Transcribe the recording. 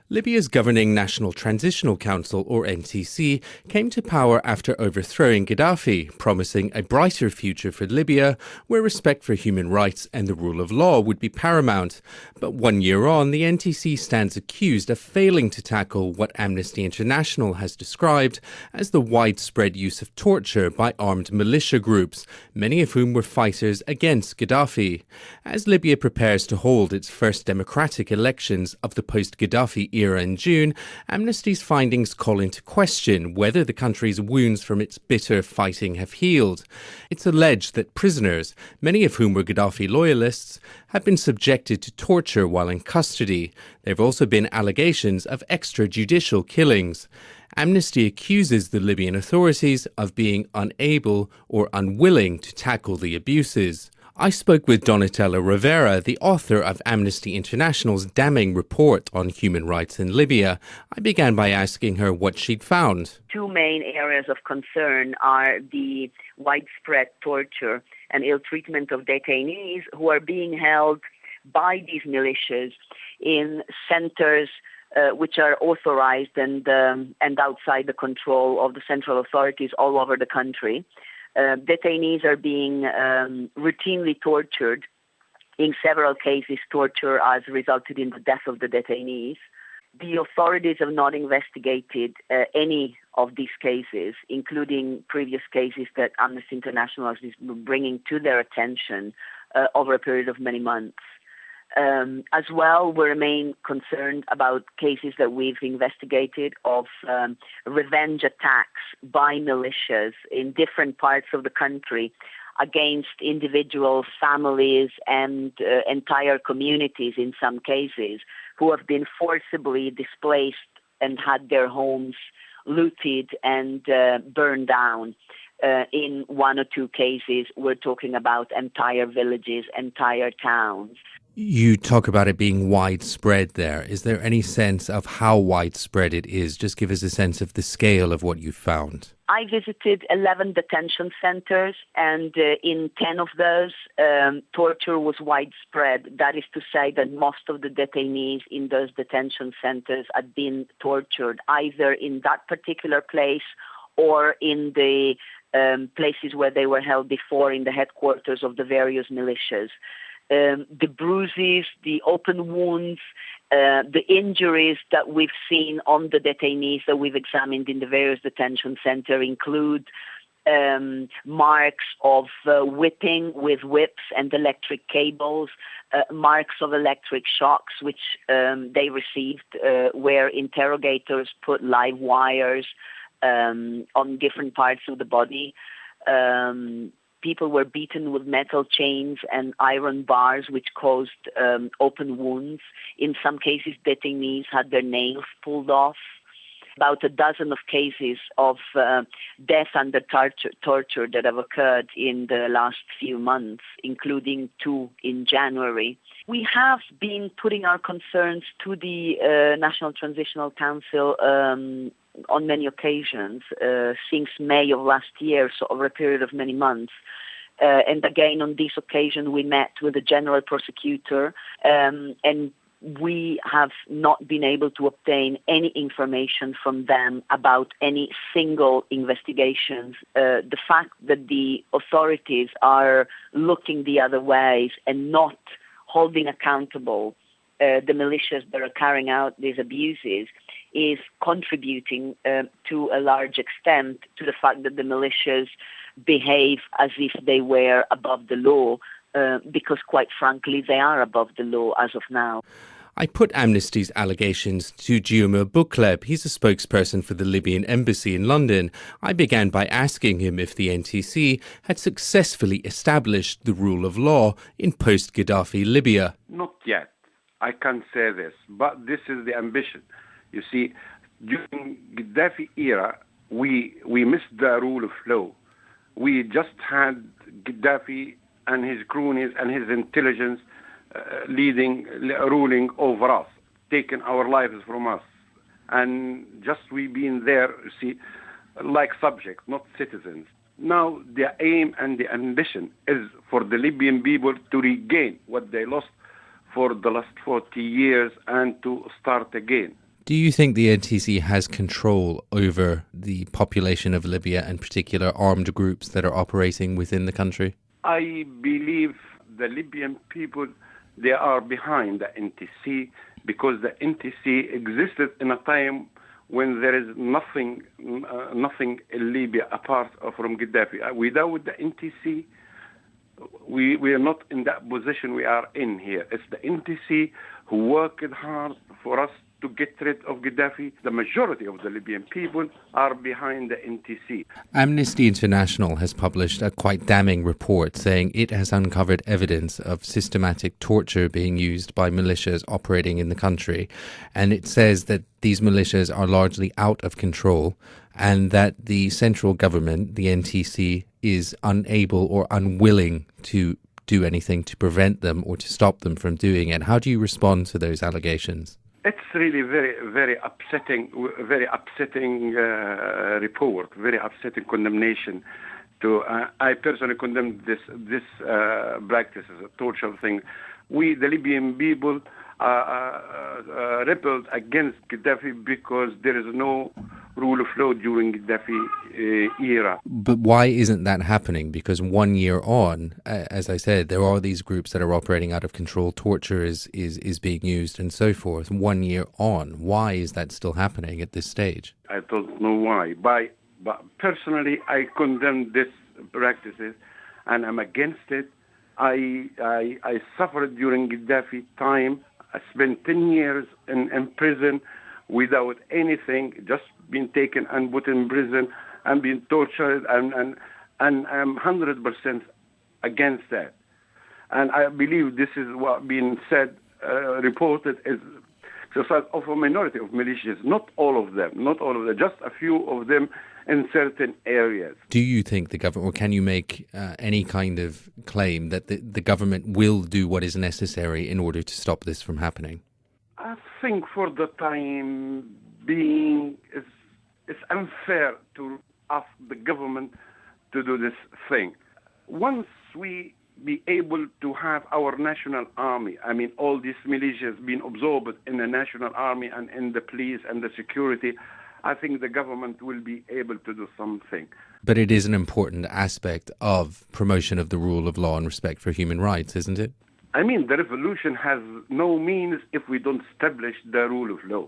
Libya's governing National Transitional Council, or NTC, came to power after overthrowing Gaddafi, promising a brighter future for Libya, where respect for human rights and the rule of law would be paramount. But 1 year on, the NTC stands accused of failing to tackle what Amnesty International has described as the widespread use of torture by armed militia groups, many of whom were fighters against Gaddafi. As Libya prepares to hold its first democratic elections of the post-Gaddafi era in June, Amnesty's findings call into question whether the country's wounds from its bitter fighting have healed. It's alleged that prisoners, many of whom were Gaddafi loyalists, have been subjected to torture while in custody. There have also been allegations of extrajudicial killings. Amnesty accuses the Libyan authorities of being unable or unwilling to tackle the abuses. I spoke with Donatella Rivera, the author of Amnesty International's damning report on human rights in Libya. I began by asking her what she'd found. Two main areas of concern are the widespread torture and ill treatment of detainees who are being held by these militias in centers which are authorized and outside the control of the central authorities all over the country. Detainees are being routinely tortured. In several cases, torture has resulted in the death of the detainees. The authorities have not investigated any of these cases, including previous cases that Amnesty International has been bringing to their attention over a period of many months. As well, we remain concerned about cases that we've investigated of revenge attacks by militias in different parts of the country against individuals, families, and entire communities in some cases who have been forcibly displaced and had their homes looted and burned down. In one or two cases, we're talking about entire villages, entire towns. You talk about it being widespread there. Is there any sense of how widespread it is? Just give us a sense of the scale of what you found. I visited 11 detention centers, and in 10 of those, torture was widespread. That is to say that most of the detainees in those detention centers had been tortured, either in that particular place or in the places where they were held before, in the headquarters of the various militias. The bruises, the open wounds, the injuries that we've seen on the detainees that we've examined in the various detention centers include marks of whipping with whips and electric cables, marks of electric shocks which they received where interrogators put live wires on different parts of the body. People were beaten with metal chains and iron bars, which caused open wounds. In some cases, detainees had their nails pulled off. About a dozen of cases of death under torture that have occurred in the last few months, including 2 in January. We have been putting our concerns to the National Transitional Council on many occasions since May of last year, so over a period of many months. And again, on this occasion, we met with the general prosecutor, and we have not been able to obtain any information from them about any single investigations. The fact that the authorities are looking the other ways and not holding accountable the militias that are carrying out these abuses is contributing to a large extent to the fact that the militias behave as if they were above the law, because quite frankly, they are above the law as of now. I put Amnesty's allegations to Guillaume Boucleb. He's a spokesperson for the Libyan embassy in London. I began by asking him if the NTC had successfully established the rule of law in post-Gaddafi Libya. Not yet. I can't say this, but this is the ambition. You see, during Gaddafi era, we missed the rule of law. We just had Gaddafi and his cronies and his intelligence ruling over us, taking our lives from us. And just we being there, you see, like subjects, not citizens. Now the aim and the ambition is for the Libyan people to regain what they lost for the last 40 years and to start again. Do you think the NTC has control over the population of Libya and particular armed groups that are operating within the country? I believe the Libyan people, they are behind the NTC because the NTC existed in a time when there is nothing in Libya apart from Gaddafi. Without the NTC, we are not in that position we are in here. It's the NTC who worked hard for us to get rid of Gaddafi. The majority of the Libyan people are behind the NTC. Amnesty International has published a quite damning report saying it has uncovered evidence of systematic torture being used by militias operating in the country. And it says that these militias are largely out of control and that the central government, the NTC, is unable or unwilling to do anything to prevent them or to stop them from doing it. How do you respond to those allegations? It's really very upsetting report, very upsetting condemnation. I personally condemn this practice as a torture thing. We, the Libyan people, rebelled against Gaddafi because there is no rule of law during Gaddafi era. But why isn't that happening? Because 1 year on, as I said, there are these groups that are operating out of control. Torture is being used and so forth. 1 year on, why is that still happening at this stage? I don't know why. But personally, I condemn this practices and I'm against it. I suffered during Gaddafi time. I spent 10 years in prison without anything, just been taken and put in prison and been tortured, and I'm 100% against that. And I believe this is what being said, reported is exercise of a minority of militias, not all of them, just a few of them in certain areas. Do you think the government, or can you make any kind of claim that the government will do what is necessary in order to stop this from happening? I think for the time being, it's unfair to ask the government to do this thing. Once we be able to have our national army, I mean, all these militias being absorbed in the national army and in the police and the security, I think the government will be able to do something. But it is an important aspect of promotion of the rule of law and respect for human rights, isn't it? I mean, the revolution has no means if we don't establish the rule of law.